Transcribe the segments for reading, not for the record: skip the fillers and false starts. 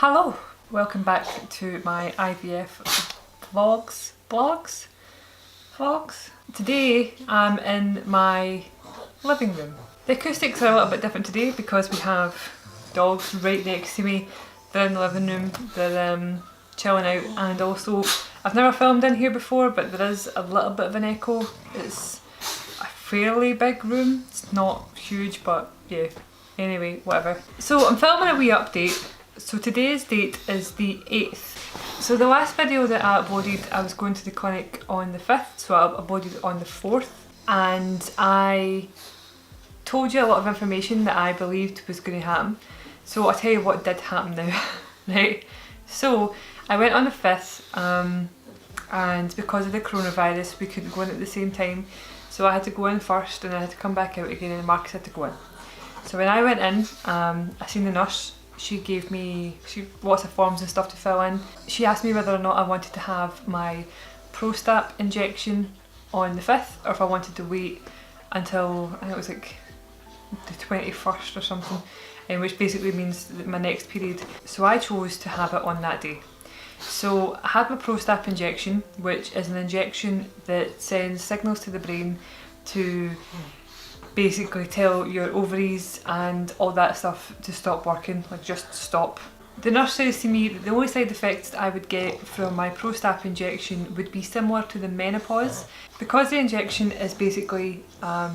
Hello, welcome back to my IVF vlogs. Today I'm in my living room. The acoustics are a little bit different today because we have dogs right next to me. They're in the living room, they're chilling out, and also I've never filmed in here before, but there is a little bit of an echo. It's a fairly big room, it's not huge, but yeah, anyway, whatever. So I'm filming a wee update. So today's date is the 8th. So the last video that I uploaded, I was going to the clinic on the 5th, so I uploaded on the 4th, and I told you a lot of information that I believed was going to happen. So I'll tell you what did happen now, right? So I went on the 5th, and because of the coronavirus we couldn't go in at the same time, so I had to go in first and I had to come back out again, and Marcus had to go in. So when I went in, I seen the nurse. She gave me lots of forms and stuff to fill in. She asked me whether or not I wanted to have my Prostap injection on the 5th or if I wanted to wait until, I think it was like the 21st or something, which basically means my next period. So I chose to have it on that day. So I had my Prostap injection, which is an injection that sends signals to the brain to basically tell your ovaries and all that stuff to stop working, like just stop. The nurse says to me that the only side effects that I would get from my Prostap injection would be similar to the menopause. Because the injection is basically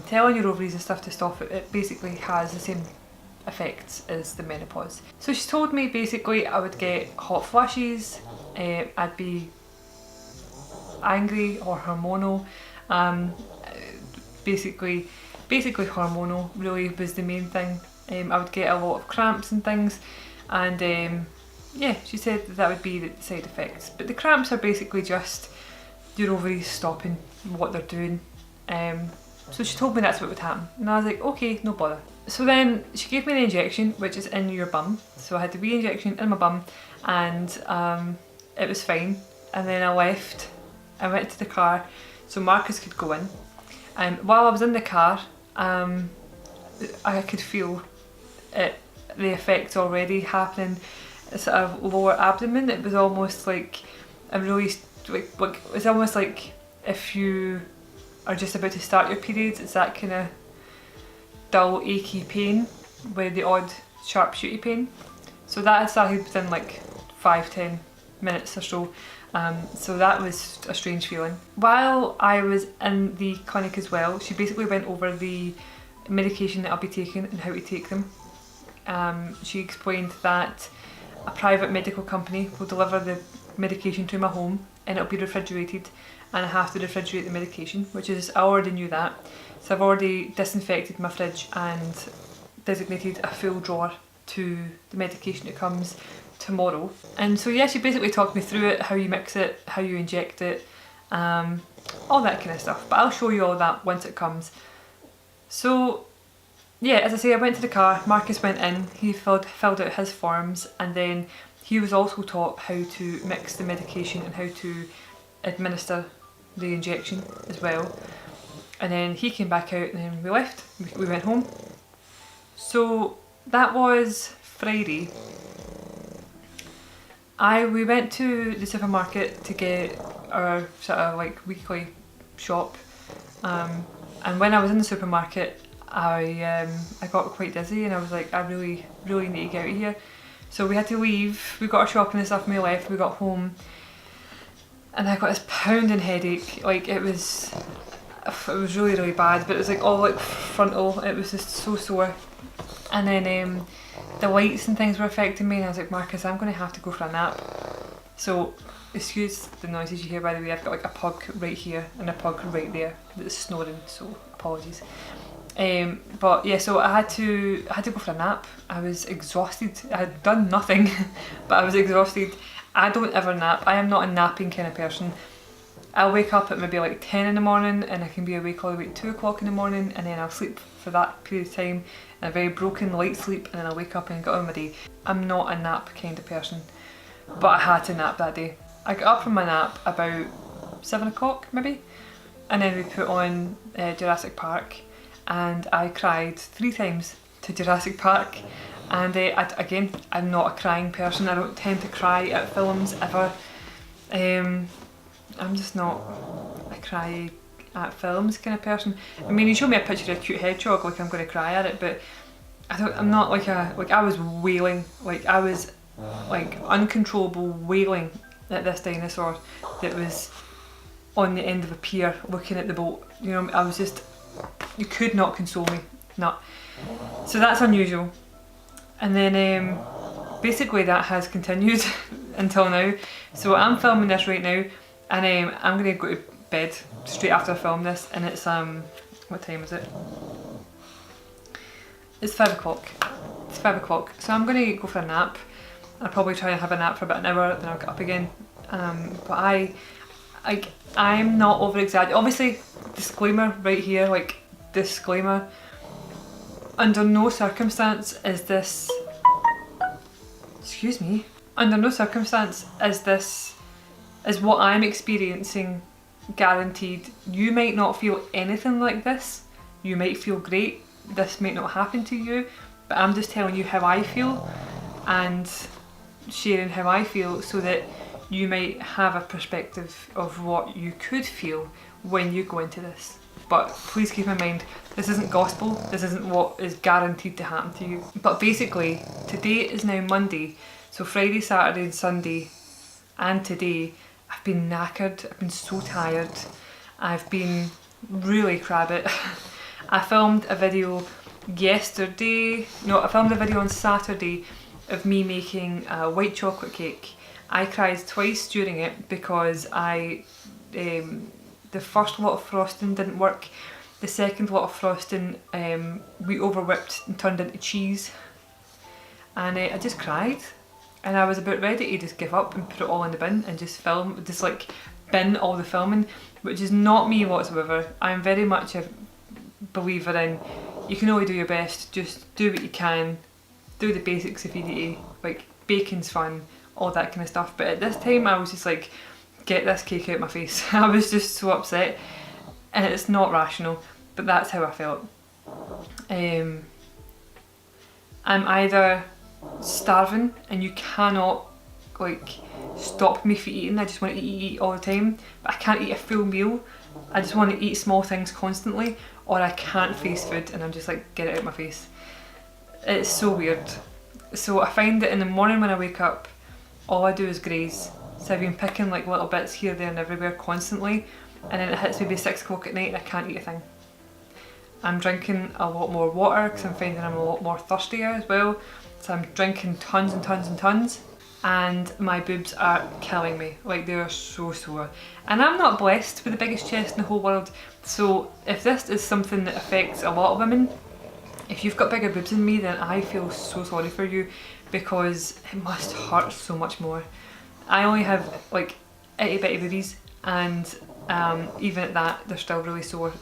telling your ovaries and stuff to stop, it basically has the same effects as the menopause. So she told me basically I would get hot flashes, I'd be angry or hormonal, basically hormonal really was the main thing. I would get a lot of cramps and things, and yeah, she said that would be the side effects. But the cramps are basically just your ovaries stopping what they're doing. So she told me that's what would happen, and I was like, okay, no bother. So then she gave me the injection, which is in your bum. So I had the wee injection in my bum, and it was fine. And then I left, I went to the car so Marcus could go in. And while I was in the car, I could feel the effects already happening, sort of lower abdomen. It was almost like a really, like it's almost like if you are just about to start your periods, it's that kind of dull, achy pain with the odd sharp shooty pain. So that had started within like 5-10 minutes or so. So that was a strange feeling. While I was in the clinic as well, she basically went over the medication that I'll be taking and how to take them. She explained that a private medical company will deliver the medication to my home and it'll be refrigerated, and I have to refrigerate the medication, which is, I already knew that. So I've already disinfected my fridge and designated a full drawer to the medication that comes tomorrow. And so yeah, she basically talked me through it, how you mix it, how you inject it, all that kind of stuff, but I'll show you all that once it comes. So yeah, as I say, I went to the car, Marcus went in, he filled out his forms, and then he was also taught how to mix the medication and how to administer the injection as well. And then he came back out and then we left, we went home. So that was Friday. We went to the supermarket to get our sort of like weekly shop, and when I was in the supermarket I got quite dizzy and I was like, I really need to get out of here. So we had to leave, we got our shopping and stuff and we left, we got home and I got this pounding headache. Like it was really bad, but it was like all like frontal, it was just so sore. And then the lights and things were affecting me and I was like, Marcus, I'm going to have to go for a nap. So excuse the noises you hear, by the way, I've got like a pug right here and a pug right there that's snoring, so apologies. But yeah, so I had to go for a nap. I was exhausted, I had done nothing but I was exhausted. I don't ever nap, I am not a napping kind of person. I'll wake up at maybe like 10 in the morning and I can be awake all the way at 2 o'clock in the morning, and then I'll sleep for that period of time, and a very broken light sleep, and then I'll wake up and get on with my day. I'm not a nap kind of person, but I had to nap that day. I got up from my nap about 7 o'clock maybe, and then we put on Jurassic Park, and I cried 3 times to Jurassic Park. And again, I'm not a crying person. I don't tend to cry at films ever. I'm just not a cry at films kind of person. I mean, you show me a picture of a cute hedgehog, like I'm going to cry at it, but I'm not like I was wailing, like I was like uncontrollable wailing at this dinosaur that was on the end of a pier looking at the boat. You know, I was just, you could not console me, not. So that's unusual. And then basically that has continued until now. So I'm filming this right now, and I'm going to go to bed straight after I film this, and it's what time is it? It's 5 o'clock. It's 5 o'clock. So I'm going to go for a nap. I'll probably try and have a nap for about an hour, then I'll get up again. But I'm not over exaggerating. Obviously, disclaimer right here, like disclaimer. Under no circumstance is this, excuse me, under no circumstance is what I'm experiencing guaranteed. You might not feel anything like this. You might feel great. This might not happen to you, but I'm just telling you how I feel and sharing how I feel so that you might have a perspective of what you could feel when you go into this. But please keep in mind, this isn't gospel, this isn't what is guaranteed to happen to you. But basically, today is now Monday, so Friday, Saturday and Sunday and today, I've been knackered, I've been so tired, I've been really crabbit. I filmed a video I filmed a video on Saturday of me making a white chocolate cake. I cried twice during it because the first lot of frosting didn't work. The second lot of frosting we overwhipped and turned into cheese, and I just cried, and I was about ready to just give up and put it all in the bin and just like bin all the filming, which is not me whatsoever. I'm very much a believer in you can only do your best, just do what you can, do the basics if you need to, like baking's fun, all that kind of stuff. But at this time I was just like, get this cake out of my face. I was just so upset, and it's not rational, but that's how I felt. I'm either starving and you cannot like stop me from eating, I just want to eat all the time, but I can't eat a full meal, I just want to eat small things constantly, or I can't face food and I'm just like, get it out of my face. It's so weird. So I find that in the morning when I wake up, all I do is graze. So I've been picking like little bits here, there and everywhere constantly, and then it hits maybe 6 o'clock at night and I can't eat a thing. I'm drinking a lot more water because I'm finding I'm a lot more thirstier as well. So I'm drinking tons and tons and tons, and my boobs are killing me. Like, they are so sore. And I'm not blessed with the biggest chest in the whole world, so if this is something that affects a lot of women, if you've got bigger boobs than me, then I feel so sorry for you, because it must hurt so much more. I only have like itty bitty boobies, and even at that they're still really sore.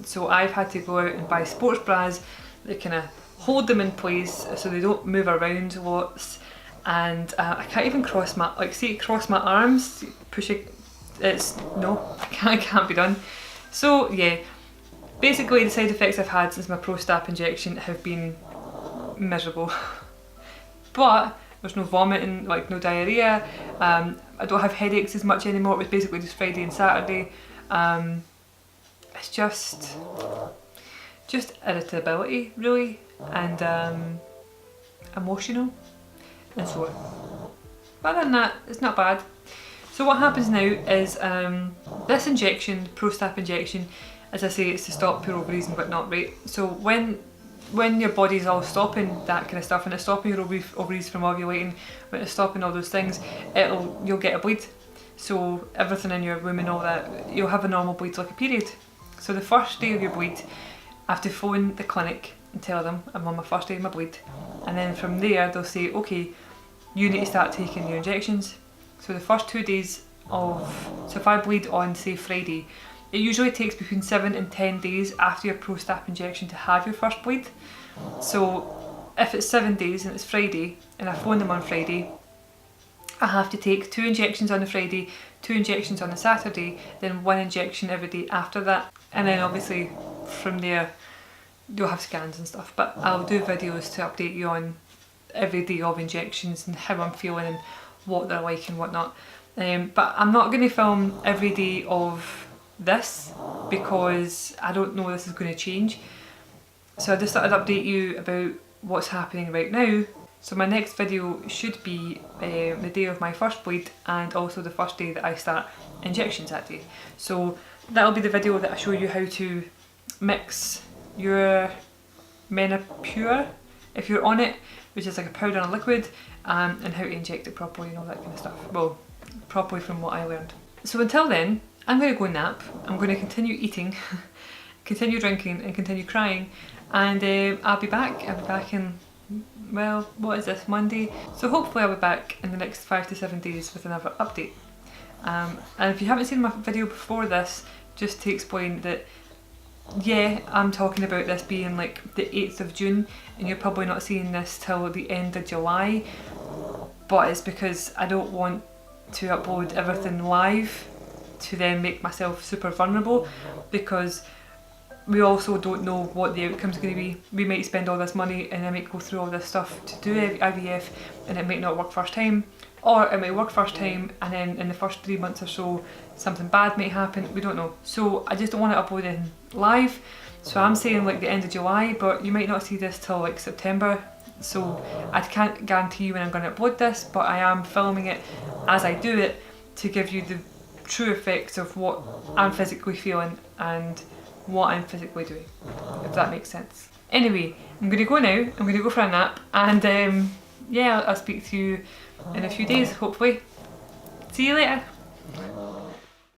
So I've had to go out and buy sports bras that kind of hold them in place so they don't move around lots, and I can't even cross my arms, push it, I can't be done. So yeah, basically the side effects I've had since my Prostap injection have been miserable. But there's no vomiting, like no diarrhea, I don't have headaches as much anymore. It was basically just Friday and Saturday. It's just irritability really, and emotional and sore. But other than that, it's not bad. So what happens now is this injection, Prostap injection, as I say, it's to stop poor ovaries and whatnot, right? So when your body's all stopping that kind of stuff, and it's stopping your ovaries from ovulating, when it's stopping all those things, you'll get a bleed. So everything in your womb and all that, you'll have a normal bleed like a period. So the first day of your bleed, I have to phone the clinic and tell them I'm on my first day of my bleed, and then from there they'll say, okay, you need to start taking your injections. So the first 2 days so if I bleed on say Friday, it usually takes between 7 and 10 days after your Prostap injection to have your first bleed. So if it's 7 days and it's Friday and I phone them on Friday, I have to take 2 injections on the Friday, 2 injections on the Saturday, then 1 injection every day after that. And then obviously from there you'll have scans and stuff, but I'll do videos to update you on every day of injections and how I'm feeling and what they're like and whatnot. But I'm not going to film every day of this because I don't know this is going to change. So I just thought I'd update you about what's happening right now. So my next video should be the day of my first bleed and also the first day that I start injections that day. So that'll be the video that I show you how to mix your Menopause if you're on it, which is like a powder and a liquid, and how to inject it properly and all that kind of stuff. Well, properly from what I learned. So until then, I'm going to go nap, I'm going to continue eating, continue drinking and continue crying, and I'll be back in, well, what is this, Monday? So hopefully I'll be back in the next 5 to 7 days with another update. And if you haven't seen my video before this, just to explain that, yeah, I'm talking about this being like the 8th of June and you're probably not seeing this till the end of July, but it's because I don't want to upload everything live to then make myself super vulnerable, because we also don't know what the outcome's going to be. We might spend all this money and I might go through all this stuff to do IVF and it might not work first time, or it might work first time and then in the first 3 months or so something bad might happen, we don't know. So I just don't want to upload it live, so I'm saying like the end of July, but you might not see this till like September, so I can't guarantee you when I'm going to upload this, but I am filming it as I do it to give you the true effects of what I'm physically feeling and what I'm physically doing, if that makes sense. Anyway, I'm going to go now, I'm going to go for a nap, and yeah, I'll speak to you in a few days, hopefully. See you later!